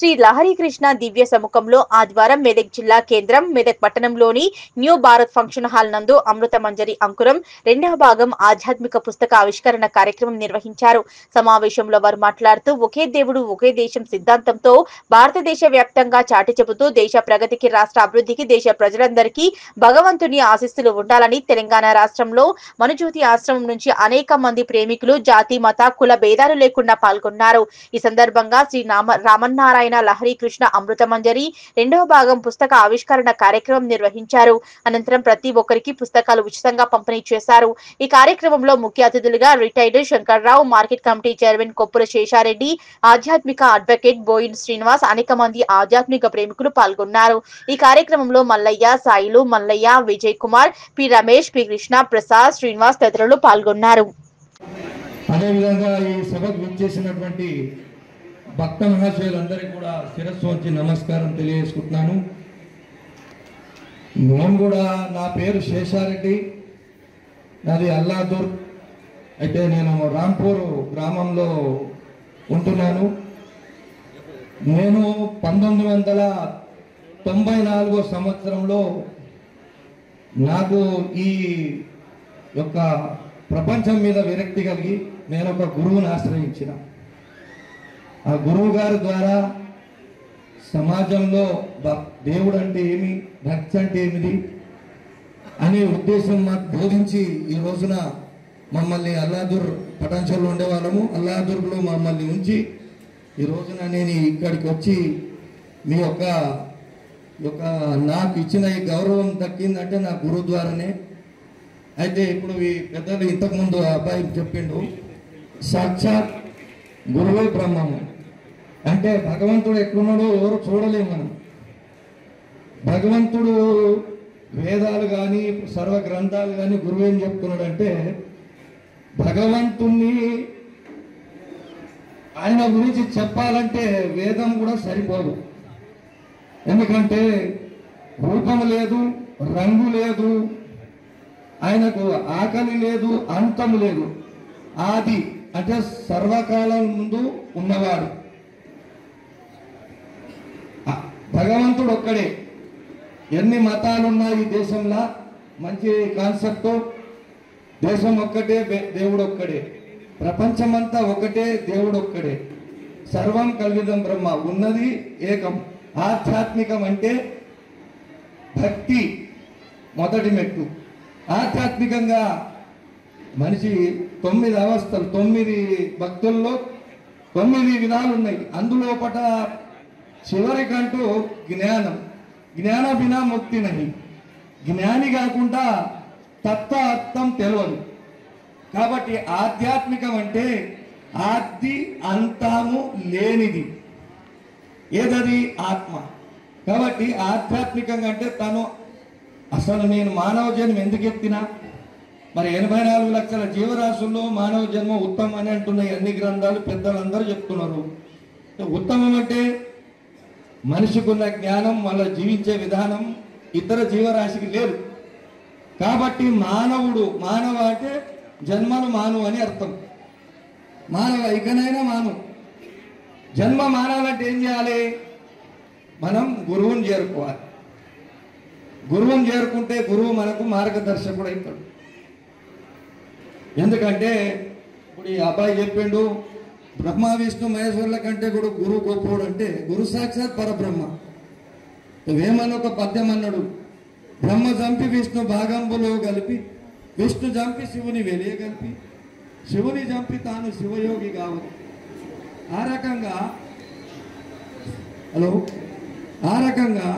శ్రీ లహరి కృష్ణ దివ్య సముఖంలో ఆదివారం మెదక్ జిల్లా కేంద్రం మెదక్ పట్టణంలోని న్యూ భారత్ ఫంక్షన్ హాల్ నందు అమృత మంజరి అంకురం రెండవ భాగం ఆధ్యాత్మిక పుస్తక ఆవిష్కరణ కార్యక్రమం నిర్వహించారు. సమావేశంలో వారు మాట్లాడుతూ ఒకే దేవుడు ఒకే దేశం సిద్ధాంతంతో భారతదేశ వ్యాప్తంగా చాటి చెబుతూ దేశ ప్రగతికి, రాష్ట్ర అభివృద్ధికి, దేశ ప్రజలందరికీ భగవంతుని ఆశీస్సులు ఉండాలని తెలంగాణ రాష్ట్రంలో మనుజ్యోతి ఆశ్రమం నుంచి అనేక మంది ప్రేమికులు జాతి, మత, కుల భేదాలు లేకుండా పాల్గొన్నారు. ఈ సందర్భంగా శ్రీ రామన్నారాయణ లహరి కృష్ణ అమృత మంజరి రెండవ భాగం పుస్తక ఆవిష్కరణ కార్యక్రమం నిర్వహించారు. అనంతరం ప్రతి ఒక్కరికి పుస్తకాలు ఉచితంగా పంపిణీ చేశారు. ఈ కార్యక్రమంలో ముఖ్య అతిథులుగా retired Shankarrao, market committee chairman Koppula Seshareddy, ఆధ్యాత్మిక అడ్వకేట్ బోయిన్ శ్రీనివాస్, అనేక మంది ఆధ్యాత్మిక ప్రేమికులు పాల్గొన్నారు. ఈ కార్యక్రమంలో మల్లయ్య, సాయిలు, మల్లయ్య, విజయ్ కుమార్, పి రమేష్, పి కృష్ణ, ప్రసాద్, శ్రీనివాస్ తదితరులు పాల్గొన్నారు. అదేవిధంగా ఈ సభకు విచ్చేసినటువంటి భక్త మహాశయులందరికీ కూడా శిరస్సు వంచి నమస్కారం తెలియజేసుకుంటున్నాను. నేను కూడా, నా పేరు శేషారెడ్డి, నాది అల్లాదూర్. అయితే నేను రాంపూర్ గ్రామంలో ఉంటున్నాను. నేను 1994 సంవత్సరంలో నాకు ఈ యొక్క ప్రపంచం మీద విరక్తి కలిగి నేను ఒక గురువుని ఆశ్రయించిన. ఆ గురువు గారి ద్వారా సమాజంలో దేవుడు అంటే ఏమి, భక్తి అంటే ఏమిది అనే ఉద్దేశం మాకు బోధించి ఈ రోజున మమ్మల్ని అల్లాదూర్ పటాన్చర్లో ఉండేవాళ్ళము. అల్లాదూర్లో మమ్మల్ని ఉంచి ఈ రోజున నేను ఇక్కడికి వచ్చి మీ యొక్క నాకు ఇచ్చిన ఈ గౌరవం దక్కిందంటే నా గురువు ద్వారానే. అయితే ఇప్పుడు ఈ పెద్దలు ఇంతకుముందు అబ్బాయి చెప్పిండు, సాక్షాత్ గురువే బ్రహ్మము. అంటే భగవంతుడు ఎట్లున్నాడో ఎవరు చూడలేము మనం. భగవంతుడు వేదాలు కానీ సర్వ గ్రంథాలు కానీ గురువు ఏం చెప్తున్నాడంటే, భగవంతుణ్ణి ఆయన గురించి చెప్పాలంటే వేదం కూడా సరిపోదు. ఎందుకంటే రూపం లేదు, రంగు లేదు, ఆయనకు ఆకలి లేదు, అంతము లేదు. ఆది అంటే సర్వకాలం ముందు ఉన్నవాడు భగవంతుడు ఒక్కడే. ఎన్ని మతాలున్నా ఈ దేశంలో మంచి కాన్సెప్ట్, దేశం ఒక్కటే, దేవుడు ఒక్కడే, ప్రపంచమంతా ఒకటే, దేవుడు ఒక్కడే. సర్వం కల్విదం బ్రహ్మ, ఉన్నది ఏకం. ఆధ్యాత్మికం అంటే భక్తి మొదటి మెట్టు. ఆధ్యాత్మికంగా మనిషి 9 అవస్థలు, 9 భక్తుల్లో 9 విధాలు ఉన్నాయి. అందులోపట చివరికంటూ జ్ఞానం, జ్ఞాన బినా ముక్తి నహి. జ్ఞాని కాకుండా తత్వ అర్థం తెలియదు. కాబట్టి ఆధ్యాత్మికం అంటే ఆది అంతము లేనిది, ఏదది ఆత్మ. కాబట్టి ఆధ్యాత్మికంగా అంటే తను అసలు నేను మానవ జన్మ ఎందుకు ఎత్తినా, మరి 84 లక్షల జీవరాశుల్లో మానవ జన్మ ఉత్తమం అని అంటున్నాయి అన్ని గ్రంథాలు, పెద్దలందరూ చెప్తున్నారు. ఉత్తమం అంటే మనిషికున్న జ్ఞానం, మళ్ళీ జీవించే విధానం ఇతర జీవరాశికి లేదు. కాబట్టి మానవ అంటే జన్మను మాను అని అర్థం. మానవ ఇకనైనా మాను. జన్మ మానాలంటే ఏం చేయాలి? మనం గురువుని చేరుకోవాలి. గురువుని చేరుకుంటే గురువు మనకు మార్గదర్శకుడు అవుతాడు. ఎందుకంటే ఇప్పుడు ఈ అబ్బాయి చెప్పిండు, బ్రహ్మ విష్ణు మహేశ్వరుల కంటే కూడా గురువు గొప్పవాడు. అంటే గురు సాక్షాత్ పరబ్రహ్మ. వేమని ఒక పద్యం అన్నాడు, బ్రహ్మ చంపి విష్ణు భాగంబులో కలిపి, విష్ణు చంపి శివుని వెలియ కలిపి, శివుని చంపి తాను శివయోగి కావాలి. ఆ రకంగా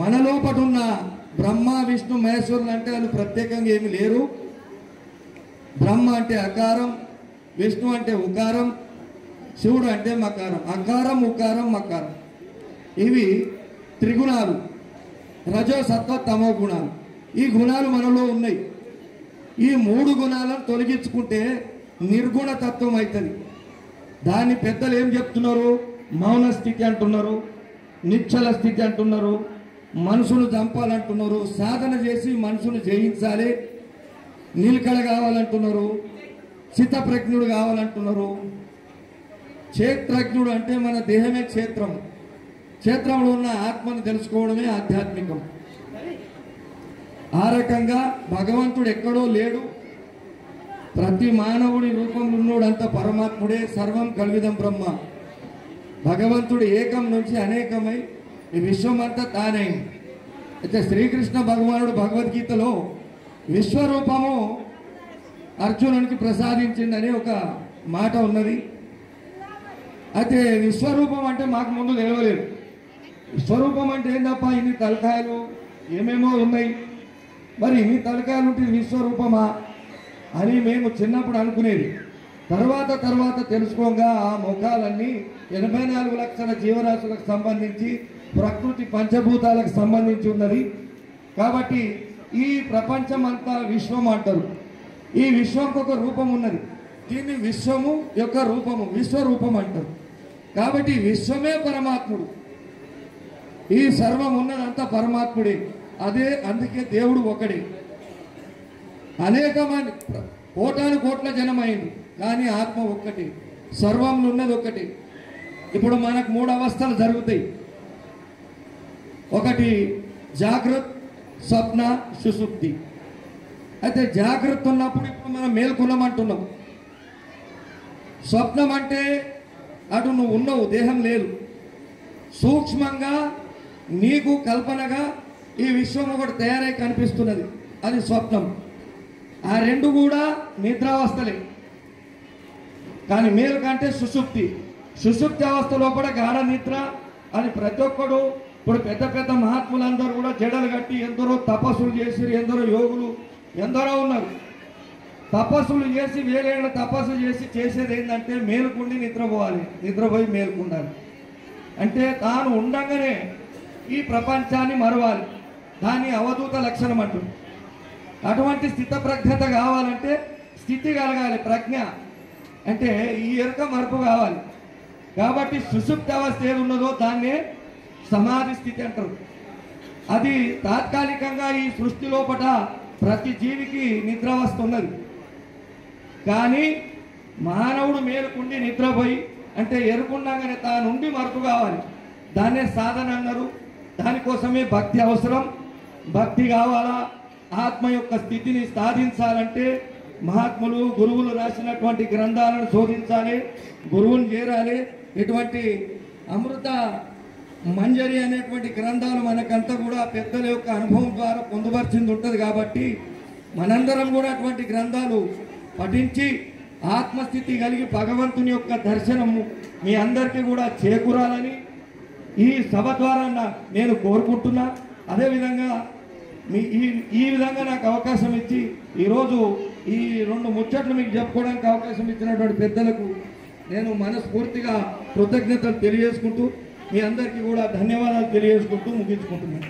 మన లోపటున్న బ్రహ్మ విష్ణు మహేశ్వరులు అంటే వాళ్ళు ప్రత్యేకంగా ఏమి లేరు. బ్రహ్మ అంటే అకారం, విష్ణు అంటే ఉకారం, శివుడు అంటే మకారం. అకారం, ఉకారం, మకారం ఇవి త్రిగుణాలు, రజో సత్వ తమో గుణాలు. ఈ గుణాలు మనలో ఉన్నాయి. ఈ 3 గుణాలను తొలగించుకుంటే నిర్గుణ తత్వం అవుతుంది. దాన్ని పెద్దలు ఏం చెప్తున్నారు? మౌన స్థితి అంటున్నారు, నిశ్చల స్థితి అంటున్నారు, మనసును చంపాలంటున్నారు, సాధన చేసి మనసును జయించాలి, నిలకడ కావాలంటున్నారు, చిత్తప్రజ్ఞుడు కావాలంటున్నారు. క్షేత్రజ్ఞుడు అంటే మన దేహమే క్షేత్రం, క్షేత్రంలో ఉన్న ఆత్మను తెలుసుకోవడమే ఆధ్యాత్మికం. ఆ రకంగా భగవంతుడు ఎక్కడో లేడు, ప్రతి మానవుడి రూపంలో ఉన్నాడు, అంత పరమాత్ముడే. సర్వం కల్విదం బ్రహ్మ. భగవంతుడు ఏకం నుంచి అనేకమై ఈ విశ్వమంతా తానే. అయితే శ్రీకృష్ణ భగవానుడు భగవద్గీతలో విశ్వరూపము అర్జునునికి ప్రసాదించిందని ఒక మాట ఉన్నది. అయితే విశ్వరూపం అంటే మాకు ముందు తెలియలేదు. విశ్వరూపం అంటే ఏందప్ప, ఇన్ని తలకాయలు ఏమేమో ఉన్నాయి, మరి ఇన్ని తలకాయలు ఉంటే విశ్వరూపమా అని మేము చిన్నప్పుడు అనుకునేది. తర్వాత తెలుసుకోగా ఆ ముఖాలన్నీ 84 లక్షల జీవరాశులకు సంబంధించి ప్రకృతి పంచభూతాలకు సంబంధించి ఉన్నది. కాబట్టి ఈ ప్రపంచం అంతా విశ్వం అంటారు. ఈ విశ్వంకి ఒక రూపం ఉన్నది, దీన్ని విశ్వము యొక్క రూపము విశ్వరూపం అంటారు. కాబట్టి విశ్వమే పరమాత్ముడు, ఈ సర్వం ఉన్నదంతా పరమాత్ముడే. అందుకే దేవుడు ఒకడే. అనేక మంది కోటాను కోట్ల జనమైంది, కానీ ఆత్మ ఒక్కటి, సర్వంలో ఉన్నది ఒకటి. ఇప్పుడు మనకు 3 అవస్థలు జరుగుతాయి. ఒకటి జాగ్రత్త, స్వప్న, సుషుప్తి. అయితే జాగ్రత్త ఉన్నప్పుడు ఇప్పుడు మనం మేల్కొన్నామంటున్నాం. స్వప్నం అంటే అటు నువ్వు ఉన్నావు, దేహం లేదు, సూక్ష్మంగా నీకు కల్పనగా ఈ విశ్వం ఒకటి తయారై కనిపిస్తున్నది, అది స్వప్నం. ఆ రెండు కూడా నిద్రావస్థలే. కానీ మేలు కంటే సుషుప్తి. సుషుప్తి అవస్థ లోపల గాఢ నిద్ర అని ప్రతి ఒక్కడు. ఇప్పుడు పెద్ద మహాత్ములందరూ కూడా జడలు కట్టి ఎందరో తపస్సులు చేసి, ఎందరో యోగులు ఎందరో ఉన్నారు. తపస్సులు చేసి వేరేళ్ళ తపస్సు చేసేది ఏంటంటే మేలుకుండి నిద్రపోవాలి, నిద్రపోయి మేలుకుండాలి. అంటే తాను ఉండగానే ఈ ప్రపంచాన్ని మరవాలి, దాన్ని అవధూత లక్షణం అంటుంది. అటువంటి స్థితప్రజ్ఞత కావాలంటే స్థితి కలగాలి, ప్రజ్ఞ అంటే ఈ ఎరుక మరపు కావాలి. కాబట్టి సుషుప్తి అవస్థ ఏది ఉన్నదో దాన్నే సమాధి స్థితి అంటారు. అది తాత్కాలికంగా ఈ సృష్టి లోపల ప్రతి జీవికి నిద్రావస్థ ఉన్నది. కానీ మానవుడు మేలుకుండి నిద్రపోయి అంటే ఎరుకుండగానే తానుండి మరపు కావాలి, దాన్నే సాధన అన్నారు. దానికోసమే భక్తి అవసరం. భక్తి కావాలా, ఆత్మ యొక్క స్థితిని సాధించాలంటే మహాత్ములు గురువులు రాసినటువంటి గ్రంథాలను శోధించాలి, గురువుని చేరాలి. ఇటువంటి అమృత మంజరి అనేటువంటి గ్రంథాలు మనకంతా కూడా పెద్దల యొక్క అనుభవం ద్వారా పొందుపరిచింది ఉంటుంది. కాబట్టి మనందరం కూడా అటువంటి గ్రంథాలు పఠించి ఆత్మస్థితి కలిగి భగవంతుని యొక్క దర్శనము మీ అందరికీ కూడా చేకూరాలని ఈ సభ ద్వారా నేను కోరుకుంటున్నా. అదేవిధంగా ఈ విధంగా నాకు అవకాశం ఇచ్చి ఈరోజు ఈ 2 ముచ్చట్లు మీకు చెప్పుకోవడానికి అవకాశం ఇచ్చినటువంటి పెద్దలకు నేను మనస్ఫూర్తిగా కృతజ్ఞతలు తెలియజేసుకుంటూ మీ అందరికీ కూడా ధన్యవాదాలు తెలియజేసుకుంటూ ముగించుకుంటున్నాను.